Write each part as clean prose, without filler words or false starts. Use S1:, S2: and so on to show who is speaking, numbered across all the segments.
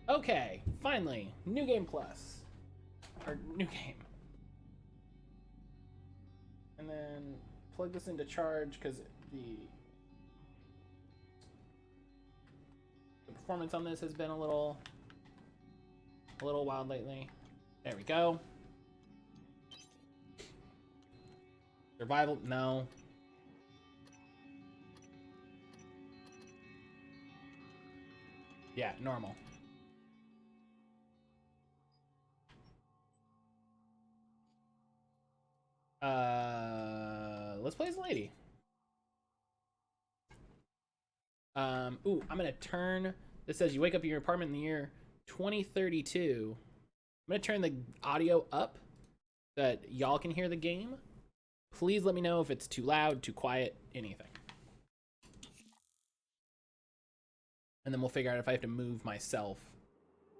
S1: Okay, finally, new game plus, or new game, and then plug this into charge because the performance on this has been a little wild lately. There we go. Survival, no. Yeah, normal. Let's play as a lady. Ooh, I'm gonna turn. This says you wake up in your apartment in the year 2032. I'm gonna turn the audio up so that y'all can hear the game. Please let me know if it's too loud, too quiet, anything. And then we'll figure out if I have to move myself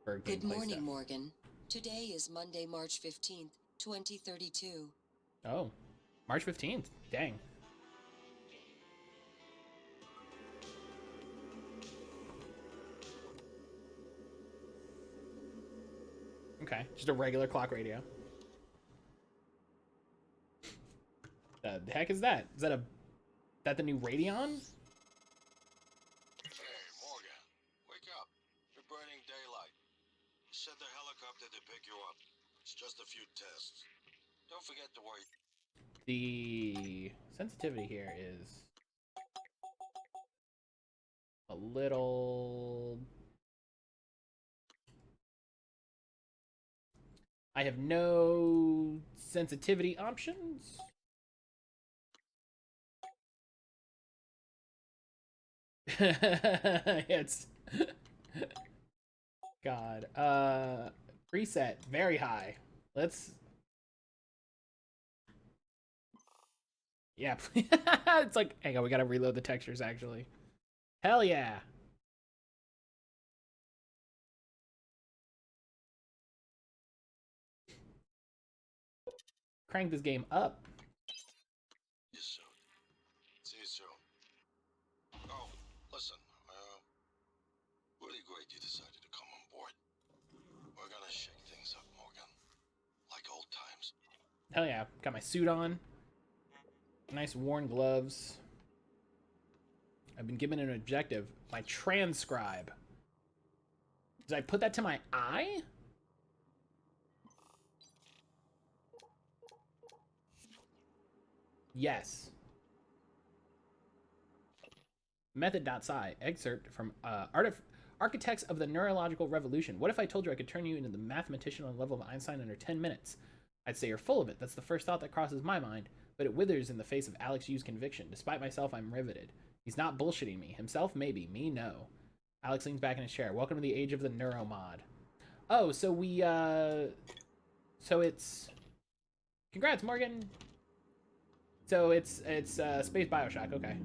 S1: for gameplay
S2: Good morning,
S1: stuff.
S2: Morgan. Today is Monday, March 15th, 2032.
S1: Oh, March 15th. Dang. Okay, just a regular clock radio. The heck is that? Is that the new Radeon?
S3: Hey, Morgan, wake up. You're burning daylight. Send the helicopter to pick you up. It's just a few tests. Don't forget to worry.
S1: The sensitivity here is a little... I have no sensitivity options. It's God. Preset very high. Let's Yeah. It's like, hang on, we gotta reload the textures actually. Hell yeah. Crank this game up.
S3: You soon. See you soon. Oh, listen. Really great you decided to come on board. We're gonna shake things up, Morgan. Like old times.
S1: Hell yeah. Got my suit on. Nice worn gloves. I've been given an objective. My transcribe. Did I put that to my eye? Yes. Method.sci. Excerpt from Architects of the Neurological Revolution. What if I told you I could turn you into the mathematician on the level of Einstein under 10 minutes? I'd say you're full of it. That's the first thought that crosses my mind, but it withers in the face of Alex Yu's conviction. Despite myself, I'm riveted. He's not bullshitting me. Himself, maybe. Me, no. Alex leans back in his chair. Welcome to the age of the neuromod. Oh, so we, so it's... Congrats, Morgan! So it's Space Bioshock, okay.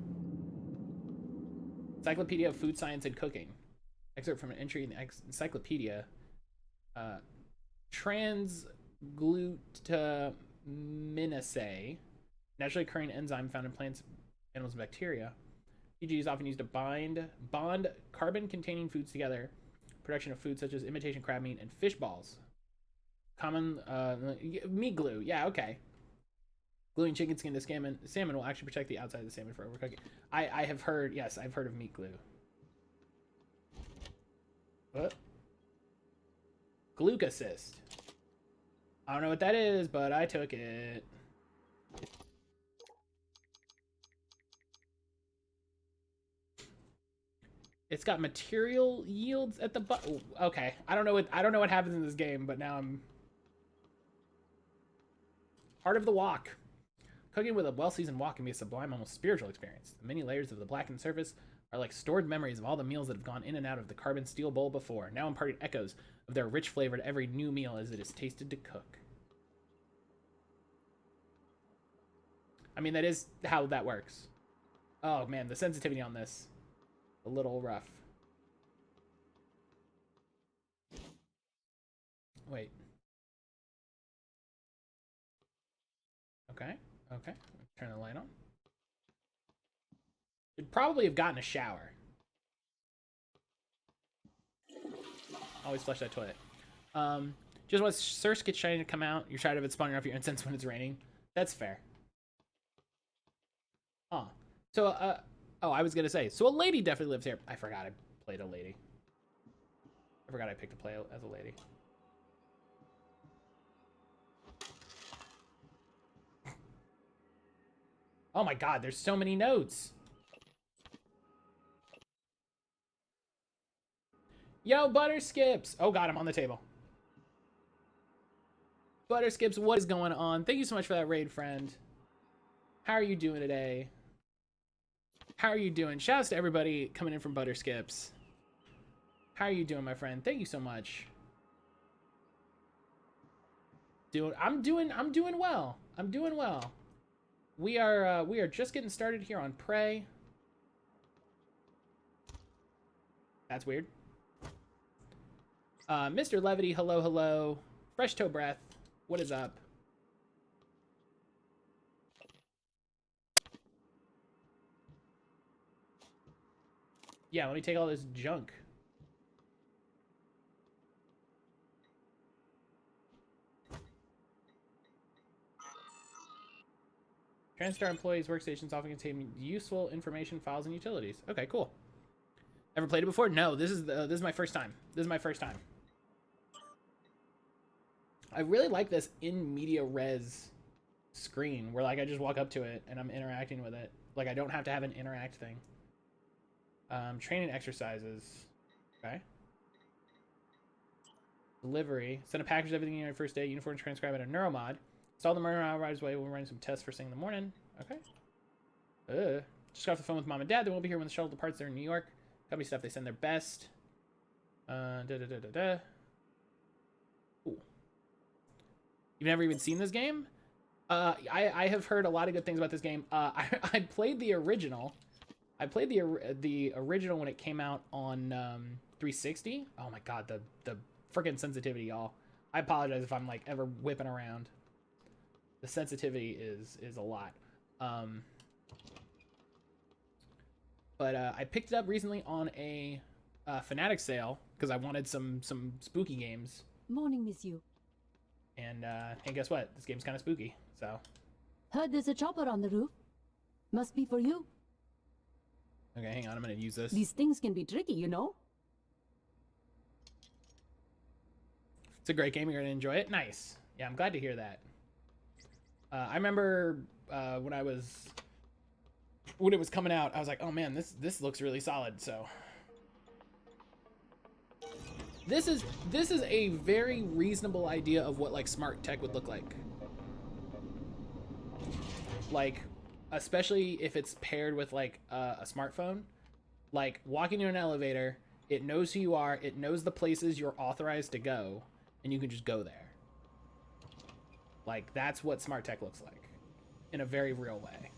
S1: Encyclopedia of Food Science and Cooking. Excerpt from an entry in the encyclopedia. Transglutaminase, naturally occurring enzyme found in plants, animals, and bacteria. PG is often used to bond carbon-containing foods together. Production of foods such as imitation crab meat and fish balls. Common meat glue. Yeah, okay. Gluing chicken skin to salmon will actually protect the outside of the salmon for overcooking. I have heard, yes, I've heard of meat glue. What? Glucocyst. I don't know what that is, but I took it. It's got material yields at the bottom. Okay, I don't know what happens in this game, but now I'm part of the walk. Cooking with a well-seasoned wok can be a sublime, almost spiritual experience. The many layers of the blackened surface are like stored memories of all the meals that have gone in and out of the carbon steel bowl before, now imparting echoes of their rich flavor to every new meal as it is tasted to cook. I mean, that is how that works. Oh man, the sensitivity on this, a little rough. Wait. Okay, okay. Turn the light on. Should probably have gotten a shower. Always flush that toilet. Just want Circe gets shiny to come out. You're tired of it spawning off your incense when it's raining. That's fair. Huh. So, oh, I was gonna say, so a lady definitely lives here. I forgot I played a lady. I forgot I picked to play as a lady. Oh my god, there's so many nodes. Yo, Butterskips. Oh god, I'm on the table. Butterskips, what is going on? Thank you so much for that raid, friend. How are you doing today? How are you doing? Shouts to everybody coming in from Butterskips. How are you doing, my friend? Thank you so much. I'm doing well. I'm doing well. We are just getting started here on Prey. That's weird. Mr. Levity, hello, hello. Fresh Toe Breath, what is up? Yeah, let me take all this junk. TranStar employees' workstations often contain useful information, files, and utilities. Okay, cool. Ever played it before? No, this is my first time. This is my first time. I really like this in media res screen where like I just walk up to it and I'm interacting with it. Like I don't have to have an interact thing. Training exercises. Okay. Delivery. Send a package of everything on your first day. Uniform transcribe at a neuromod. Install the neuromod right away. We'll run some tests first thing in the morning. Okay. Just got off the phone with mom and dad. They won't be here when the shuttle departs. They're in New York. Company stuff. They send their best. Ooh. You've never even seen this game? I have heard a lot of good things about this game. I played the original. I played the original when it came out on 360. Oh my god, the freaking sensitivity, y'all. I apologize if I'm like ever whipping around. The sensitivity is a lot. But I picked it up recently on a Fnatic sale because I wanted some spooky games.
S4: Morning, Miss You.
S1: And guess what? This game's kind of spooky, so.
S4: Heard there's a chopper on the roof. Must be for you.
S1: Okay, hang on, I'm gonna use this.
S4: These things can be tricky, you know?
S1: It's a great game, you're gonna enjoy it. Nice. Yeah, I'm glad to hear that. I remember when it was coming out, I was like, oh man, this looks really solid, so. This is a very reasonable idea of what like smart tech would look like. Like, especially if it's paired with like a smartphone. Like walking in an elevator, it knows who you are, it knows the places you're authorized to go, and you can just go there. Like that's what smart tech looks like in a very real way.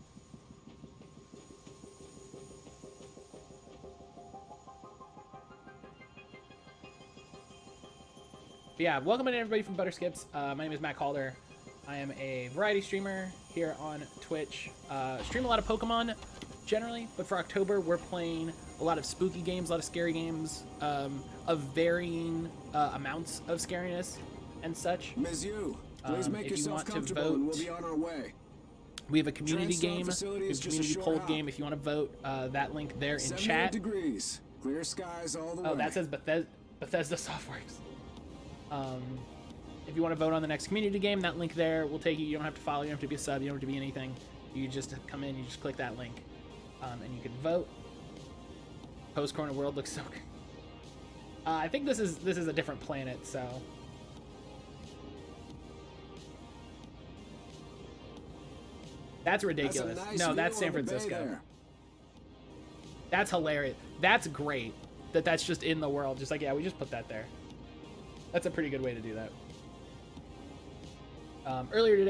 S1: But yeah, welcome in everybody from Butterskips. My name is mattcaulder. I am a variety streamer here on Twitch. Stream a lot of Pokemon generally, but for October we're playing a lot of spooky games, a lot of scary games, of varying amounts of scariness and such.
S5: Ms. Yu, please make
S1: if you
S5: yourself
S1: want to
S5: comfortable
S1: vote,
S5: and we'll be on our way.
S1: we have a community
S5: TranStar
S1: game, we
S5: facility
S1: have
S5: is
S1: a
S5: just a
S1: community
S5: short
S1: poll
S5: hop.
S1: game. If you want to vote, that link there in
S5: 78
S1: chat.
S5: degrees, clear skies all the way.
S1: Oh, that says Bethesda Softworks. If you want to vote on the next community game, that link there will take you. You don't have to follow, you don't have to be a sub, you don't have to be anything. You just come in, you just click that link, and you can vote. Post-Corona world looks so good. I think this is a different planet, so. That's ridiculous.
S5: That's a nice
S1: No,
S5: view
S1: that's San
S5: of the bay
S1: Francisco.
S5: there.
S1: That's hilarious. That's great that that's just in the world. Just like, yeah, we just put that there. That's a pretty good way to do that. Earlier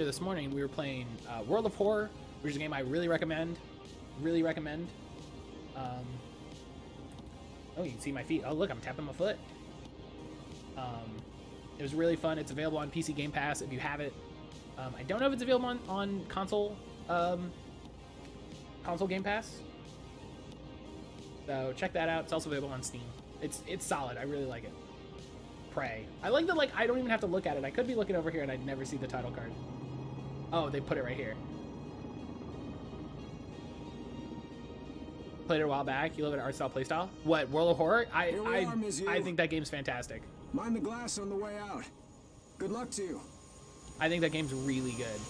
S1: this morning, we were playing World of Horror, which is a game I really recommend. Really recommend. Oh, you can see my feet. Oh, look, I'm tapping my foot. It was really fun. It's available on PC Game Pass if you have it. I don't know if it's available on console Game Pass. So check that out. It's also available on Steam. It's solid. I really like it. Prey. I like that, like, I don't even have to look at it. I could be looking over here and I'd never see the title card. Oh, they put it right here. Played it a while back. You love an art style playstyle. What, World of Horror?
S5: Here we are, Ms. Yu.
S1: I think that game's fantastic.
S5: Mind the glass on the way out. Good luck to you.
S1: I think that game's really good.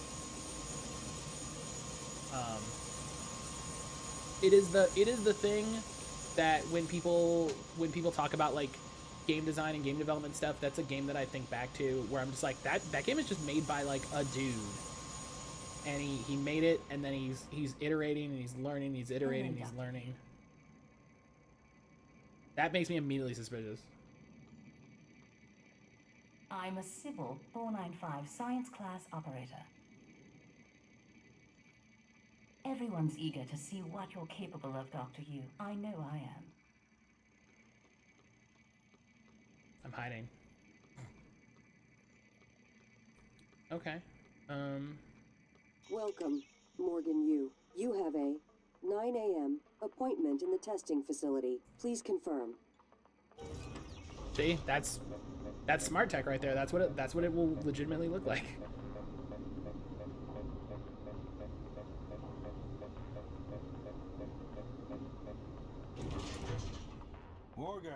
S1: It is the thing that when people talk about like game design and game development stuff, that's a game that I think back to where I'm just like that game is just made by like a dude, and he made it, and then he's iterating and he's learning, he's iterating, and he's learning. That makes me immediately suspicious.
S6: I'm a Sybil 495 science class operator. Everyone's eager to see what you're capable of, Dr. Yu. I know I am.
S1: I'm hiding. Okay.
S7: Welcome, Morgan Yu. You have a 9 a.m. appointment in the testing facility. Please confirm.
S1: See, that's smart tech right there. That's what it will legitimately look like.
S3: Morgan,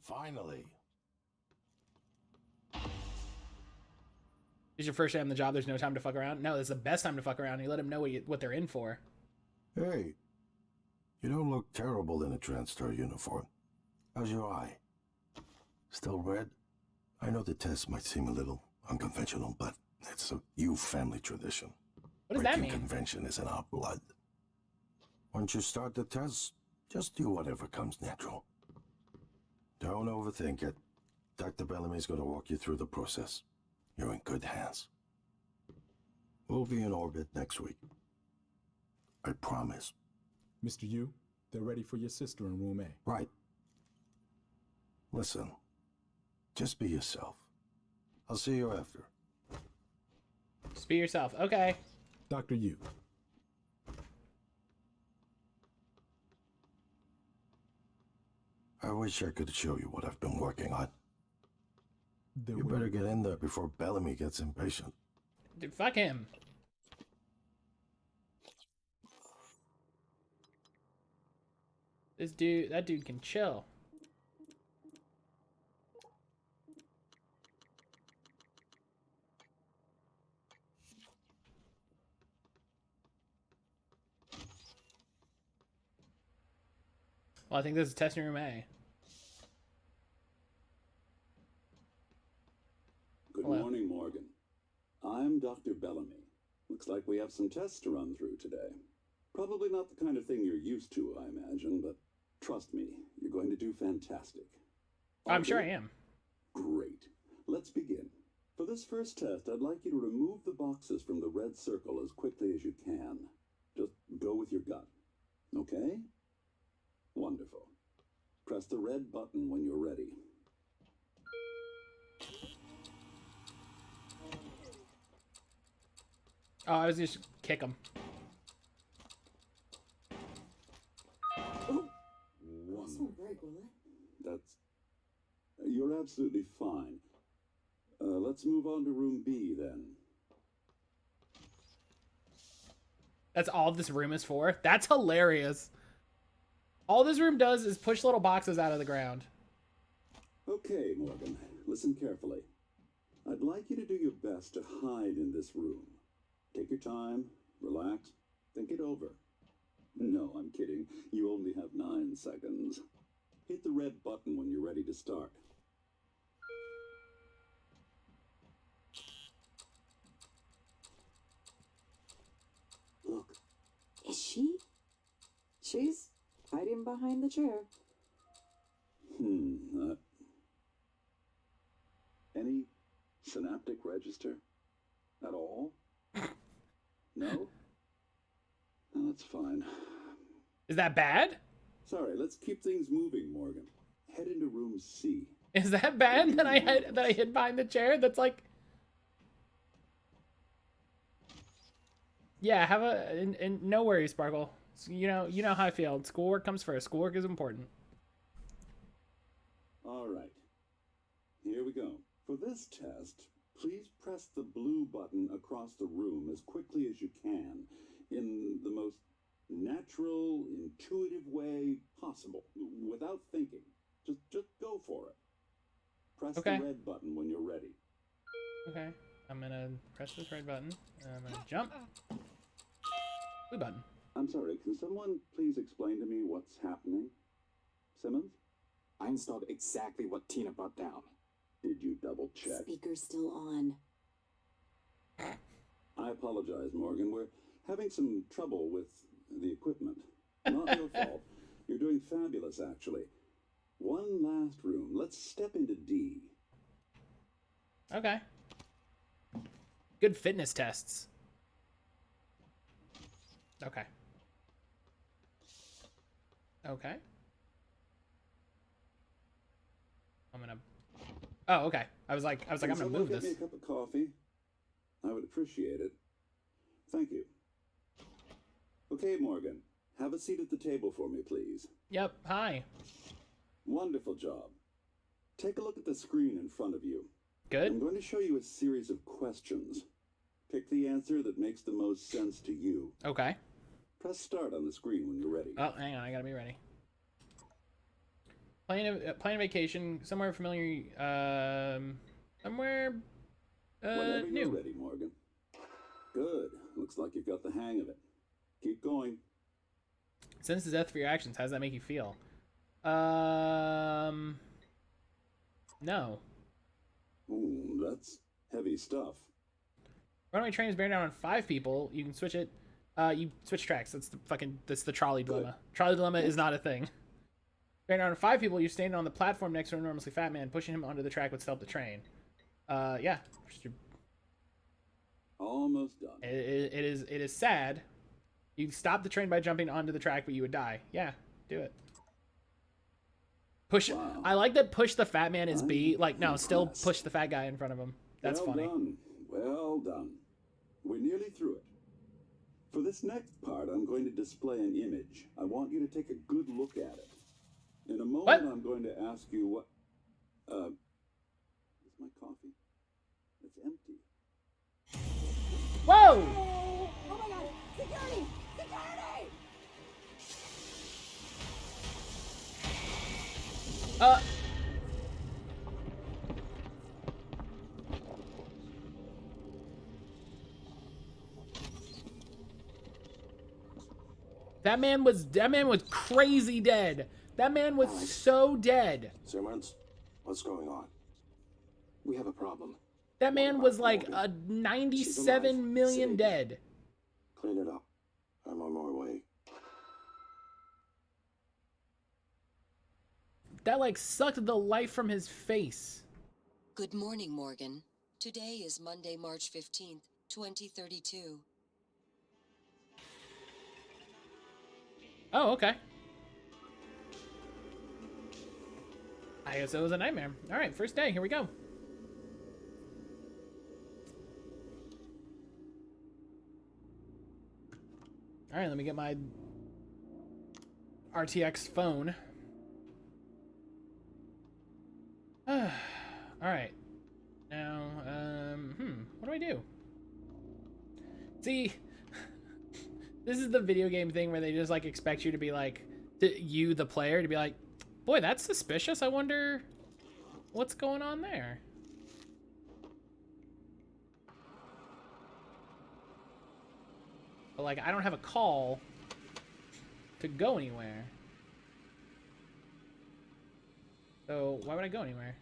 S3: finally.
S1: It's your first day on the job. There's no time to fuck around. No, it's the best time to fuck around. You let them know what they're in for.
S3: Hey, you don't look terrible in a TranStar uniform. How's your eye? Still red? I know the test might seem a little unconventional, but it's a Yu family tradition.
S1: What does that
S3: Breaking
S1: mean?
S3: convention is in our blood. Once you start the test, just do whatever comes natural. Don't overthink it. Dr. Bellamy's going to walk you through the process. You're in good hands. We'll be in orbit next week. I promise.
S8: Mr. Yu, they're ready for your sister in room A.
S3: Right. Listen, just be yourself. I'll see you after.
S1: Just be yourself. Okay.
S8: Dr. Yu.
S3: I wish I could show you what I've been working on.
S8: There
S3: You
S8: will-
S3: better get in there before Bellamy gets impatient.
S1: Dude, fuck him. That dude can chill. Well, I think this is testing room A.
S9: Good
S1: Hello.
S9: morning, Morgan. I'm Dr. Bellamy. Looks like we have some tests to run through today. Probably not the kind of thing you're used to, I imagine, but trust me, you're going to do fantastic.
S1: I'm sure I
S9: Okay?
S1: am.
S9: Great. Let's begin. For this first test, I'd like you to remove the boxes from the red circle as quickly as you can. Just go with your gut. Okay? Wonderful. Press the red button when you're ready.
S1: Oh, I was just kick him.
S9: Wonderful. That's... You're absolutely fine. Let's move on to room B, then.
S1: That's all this room is for? That's hilarious. All this room does is push little boxes out of the ground.
S9: Okay, Morgan, listen carefully. I'd like you to do your best to hide in this room. Take your time, relax, think it over. No, I'm kidding. You only have 9 seconds. Hit the red button when you're ready to start.
S7: Look, is she? She's hiding behind the chair.
S9: Any synaptic register? At all? No? No, that's fine.
S1: Is that bad?
S9: Sorry, let's keep things moving, Morgan. Head into room C.
S1: Is that bad that I hid behind the chair? That's like... Yeah, have a... And no worries, Sparkle. You know how I feel. Schoolwork comes first. Schoolwork is important.
S9: right. Here we go. For this test, please press the blue button across the room as quickly as you can in the most natural, intuitive way possible, without thinking. Just go for it. Press
S1: Okay.
S9: the red button when you're ready.
S1: Okay. I'm gonna press this red button. I'm gonna jump. Blue button.
S9: I'm sorry, can someone please explain to me what's happening? Simmons?
S5: I installed exactly what Tina brought down.
S9: Did you double check?
S7: Speaker's still on.
S9: I apologize, Morgan. We're having some trouble with the equipment. Not your fault. You're doing fabulous, actually. One last room. Let's step into D.
S1: Okay. Good fitness tests. Okay. Okay. I'm gonna. Oh, okay. I was like, I'm gonna move
S9: Get
S1: this.
S9: me a cup of coffee. I would appreciate it. Thank you. Okay, Morgan. Have a seat at the table for me, please.
S1: Yep. Hi.
S9: Wonderful job. Take a look at the screen in front of you.
S1: Good.
S9: I'm going to show you a series of questions. Pick the answer that makes the most sense to you.
S1: Okay.
S9: Press start on the screen when you're ready.
S1: Oh, hang on. I gotta be ready. Plan a vacation somewhere familiar. Somewhere.
S9: Whenever
S1: New.
S9: you're ready, Morgan. Good. Looks like you've got the hang of it. Keep going.
S1: Sense the death for your actions. How does that make you feel? No.
S9: Ooh, that's heavy stuff.
S1: Runaway train is bearing down on 5 people. You can switch it. You switch tracks. That's the trolley dilemma. Trolley dilemma is not a thing. Bearing down on 5 people, you're standing on the platform next to an enormously fat man. Pushing him onto the track would stop the train. Yeah.
S9: Almost done.
S1: It is sad. You stop the train by jumping onto the track, but you would die. Yeah, do it. Push.
S9: Wow.
S1: I like that. Push the fat man is B. Like, no, still push the fat guy in front of him. That's
S9: well
S1: funny.
S9: Done. Well done. We're nearly through it. For this next part, I'm going to display an image. I want you to take a good look at it. In a moment,
S1: What?
S9: I'm going to ask you what... is my coffee? It's empty.
S1: Whoa!
S7: Oh my god! Security! Security!
S1: That man was crazy dead. That man was so dead.
S3: Simmons, what's going on?
S5: We have a problem.
S1: That man was like a 97 million dead.
S3: Clean it up. I'm on my way.
S1: That like sucked the life from his face.
S2: Good morning, Morgan. Today is Monday, March 15th, 2032.
S1: Oh, okay. I guess it was a nightmare. All right, first day. Here we go. All right, let me get my RTX phone. All right. Now, what do I do? See, this is the video game thing where they just like expect you to be like, you the player to be like, boy, that's suspicious. I wonder what's going on there. But like, I don't have a call to go anywhere. So why would I go anywhere?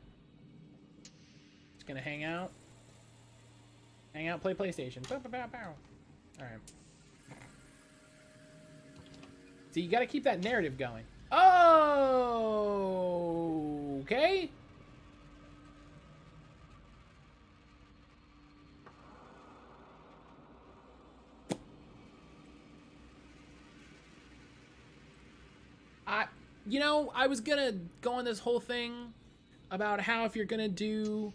S1: Just gonna hang out. Hang out, play PlayStation. Bow, bow, bow, bow. All right. So you got to keep that narrative going. Oh, okay. I was gonna go on this whole thing about how if you're gonna do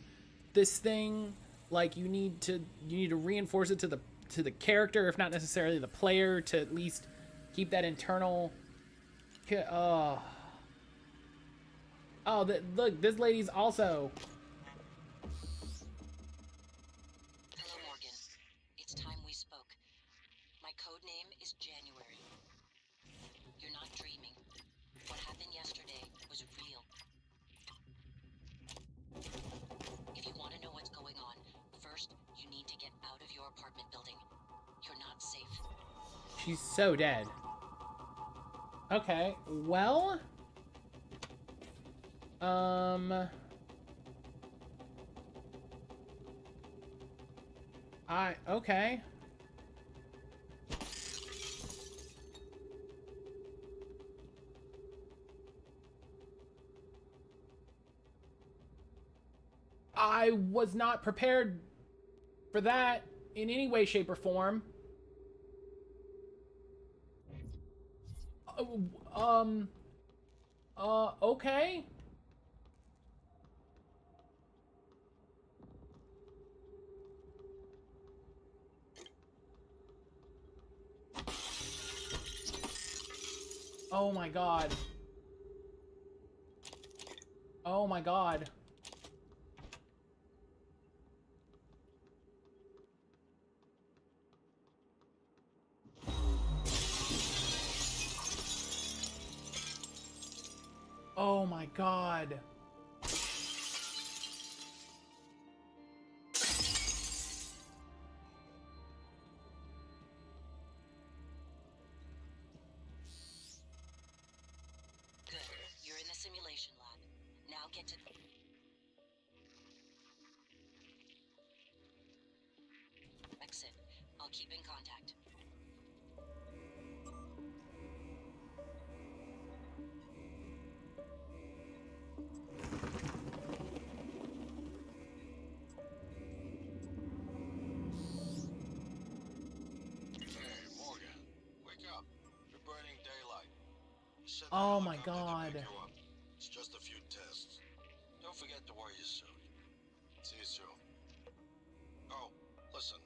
S1: this thing, like you need to reinforce it to the character, if not necessarily the player, to at least keep that internal. Oh. Oh, look, this lady's also...
S2: Hello, Morgan. It's time we spoke. My code name is January. You're not dreaming. What happened yesterday was real. If you want to know what's going on, first, you need to get out of your apartment building. You're not safe.
S1: She's so dead. Okay, well... Okay. I was not prepared for that in any way, shape, or form. Okay. Oh my god. Oh my god. Oh my god.
S2: Good. You're in the simulation lab. Now get to... Exit. I'll keep in contact.
S3: Hey, Morgan. Wake up. You're burning daylight. You said
S1: Oh
S3: the
S1: my
S3: helicopter to
S1: god.
S3: pick you up. It's just a few tests. Don't forget to wear your suit. See you soon. Oh, listen.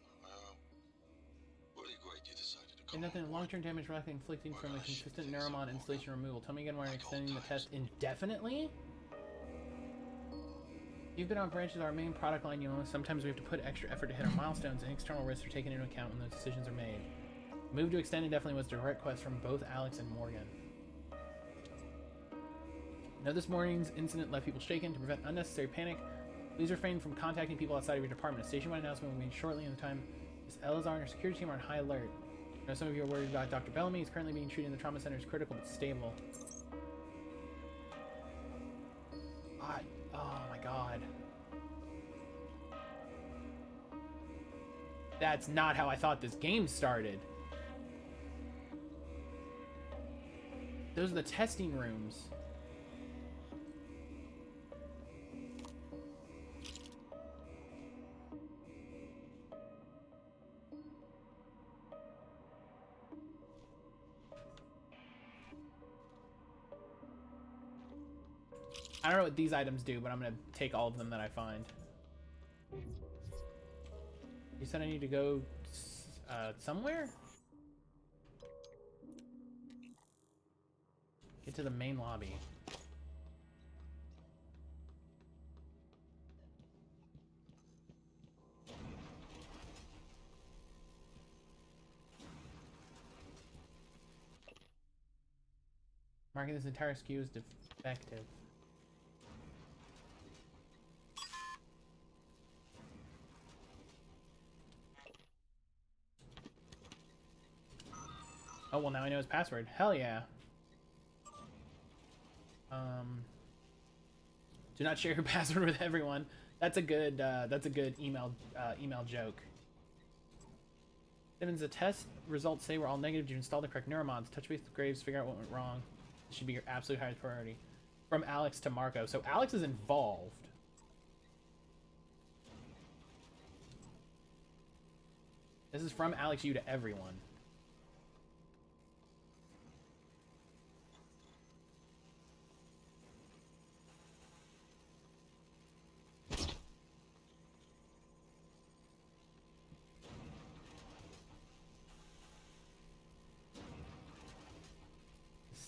S3: Really great you decided to come
S1: And nothing
S3: on board.
S1: long-term damage rock inflicting from a
S3: Shit
S1: consistent
S3: things up,
S1: neuromon
S3: Morgan.
S1: installation removal. Tell me again why you're
S3: Like old
S1: extending the
S3: times.
S1: test indefinitely? You've been on branches, our main product line, you know, sometimes we have to put extra effort to hit our milestones, and external risks are taken into account when those decisions are made. Move to extend indefinitely was a direct request from both Alex and Morgan. Know this morning's incident left people shaken. To prevent unnecessary panic, please refrain from contacting people outside of your department. A station-wide announcement will be made shortly, and the time Ms. Elazar and her security team are on high alert. I know some of you are worried about Dr. Bellamy. He's currently being treated in the trauma center as critical but stable. Oh my god. That's not how I thought this game started. Those are the testing rooms. I don't know what these items do, but I'm gonna take all of them that I find. You said I need to go somewhere? Get to the main lobby. Marking this entire SKU as defective. Oh, well, now I know his password. Hell yeah. Do not share your password with everyone. That's a good email joke. Simmons, the test results say we're all negative. You installed the correct neuromons. Touch base with Graves, figure out what went wrong. This should be your absolute highest priority. From Alex to Marco. So Alex is involved. This is from Alex you to everyone.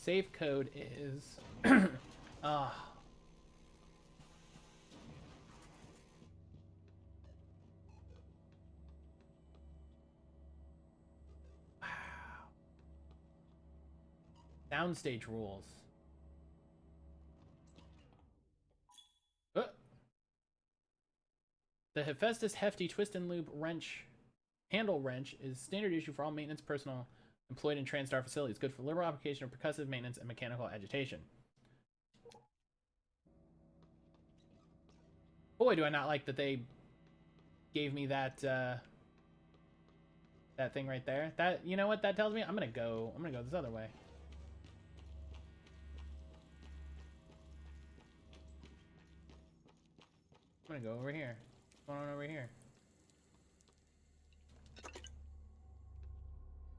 S1: Safe code is Downstage rules. The Hephaestus Hefty Twist and Loop Wrench Handle Wrench is standard issue for all maintenance personnel employed in TranStar facilities. Good for liberal application of percussive maintenance and mechanical agitation. Boy, do I not like that they gave me that that thing right there. That, you know what that tells me? I'm gonna go this other way. I'm gonna go over here. What's going on over here?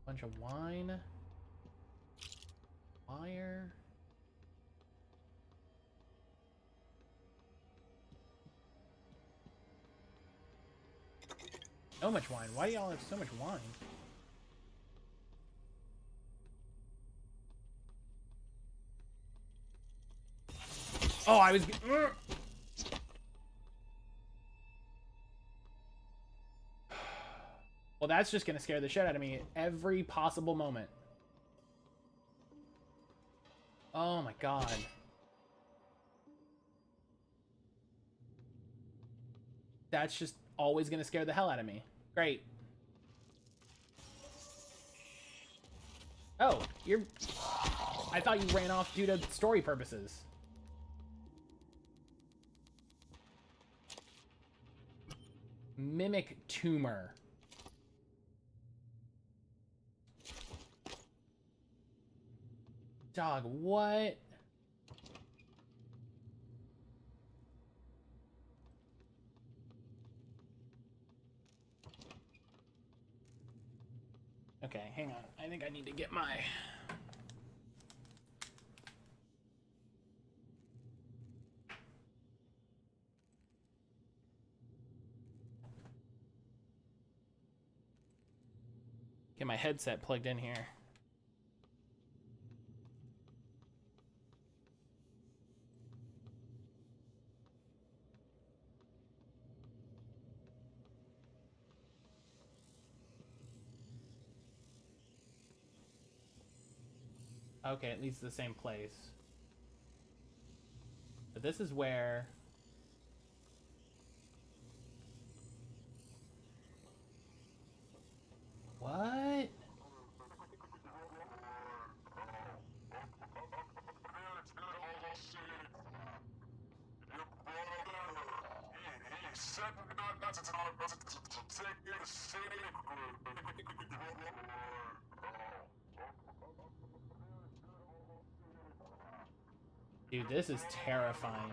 S1: Bunch of wine. Wire. So much wine. Why do y'all have so much wine? Oh, I was... Well, that's just gonna scare the shit out of me at every possible moment. Oh my god. That's just always gonna scare the hell out of me. Great. Oh, you're... I thought you ran off due to story purposes. Mimic tumor. Dog, what? Okay, hang on. I think I need to get my... Get my headset plugged in here. Okay, it leads to the same place. But this is where... What? Dude, this is terrifying.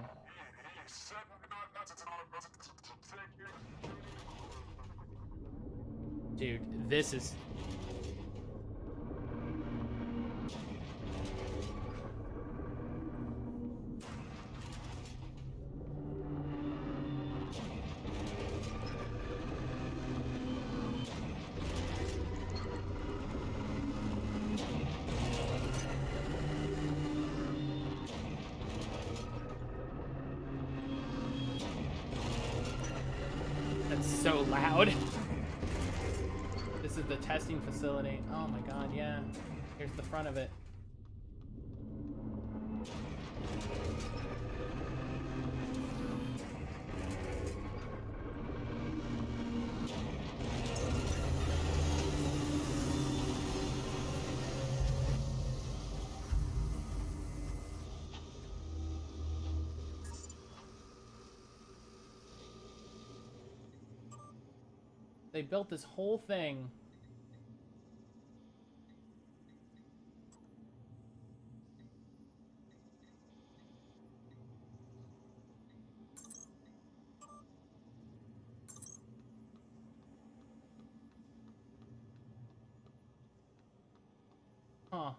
S1: Dude, this is... That's so loud. This is the testing facility. Oh my god, yeah. Here's the front of it. They built this whole thing. Huh.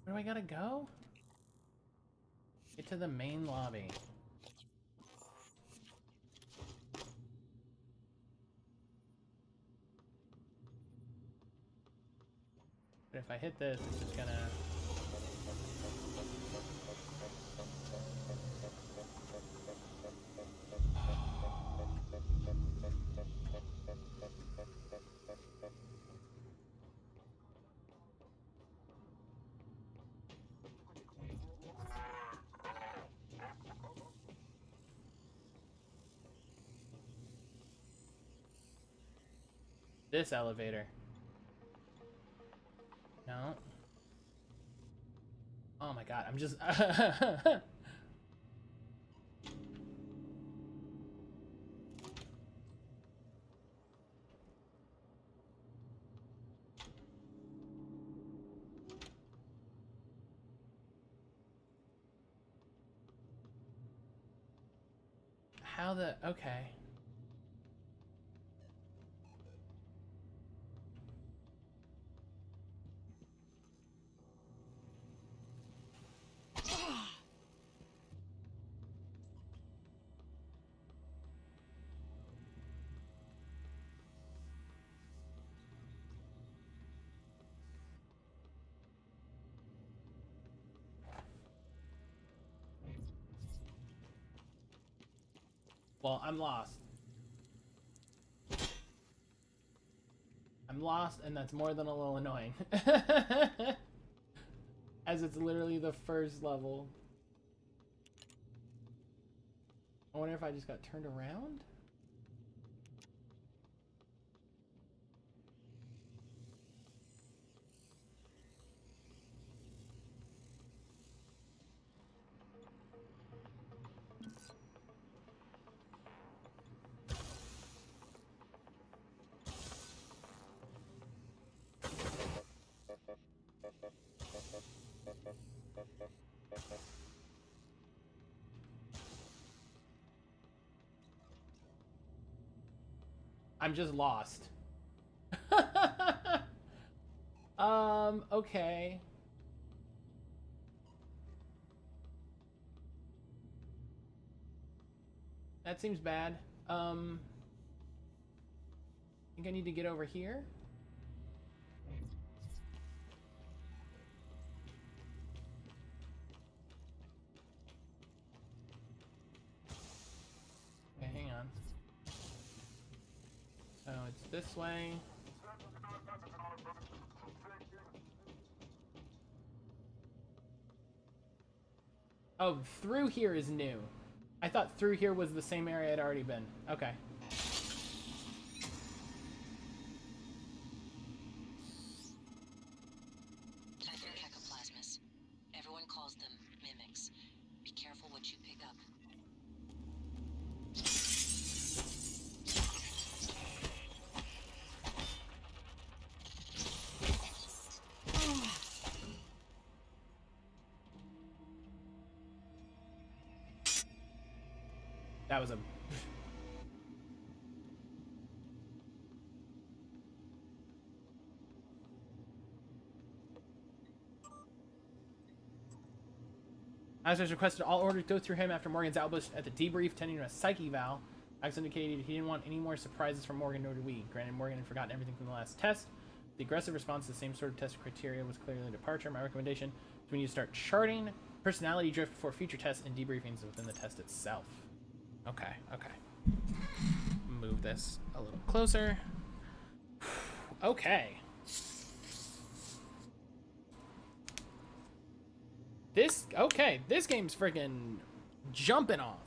S1: Where do I gotta go? Get to the main lobby. But if I hit this, it's just gonna... This elevator. No. Oh my god, I'm just... How the... Okay. Well, I'm lost. I'm lost, and that's more than a little annoying. As it's literally the first level. I wonder if I just got turned around? I'm just lost. Okay. That seems bad. I think I need to get over here. Okay, hang on. So it's this way. Oh, through here is new. I thought through here was the same area I'd already been. Okay.
S2: Typhon cacoplasmus. Everyone calls them mimics. Be careful what you pick up.
S1: That was a... Masters requested all orders go through him after Morgan's outburst at the debrief, tending to a psyche eval. Alex indicated he didn't want any more surprises from Morgan, nor did we. Granted, Morgan had forgotten everything from the last test. The aggressive response to the same sort of test criteria was clearly a departure. My recommendation is we need to start charting personality drift for future tests and debriefings within the test itself. Okay, okay. Move this a little closer. Okay. This game's freaking jumping off.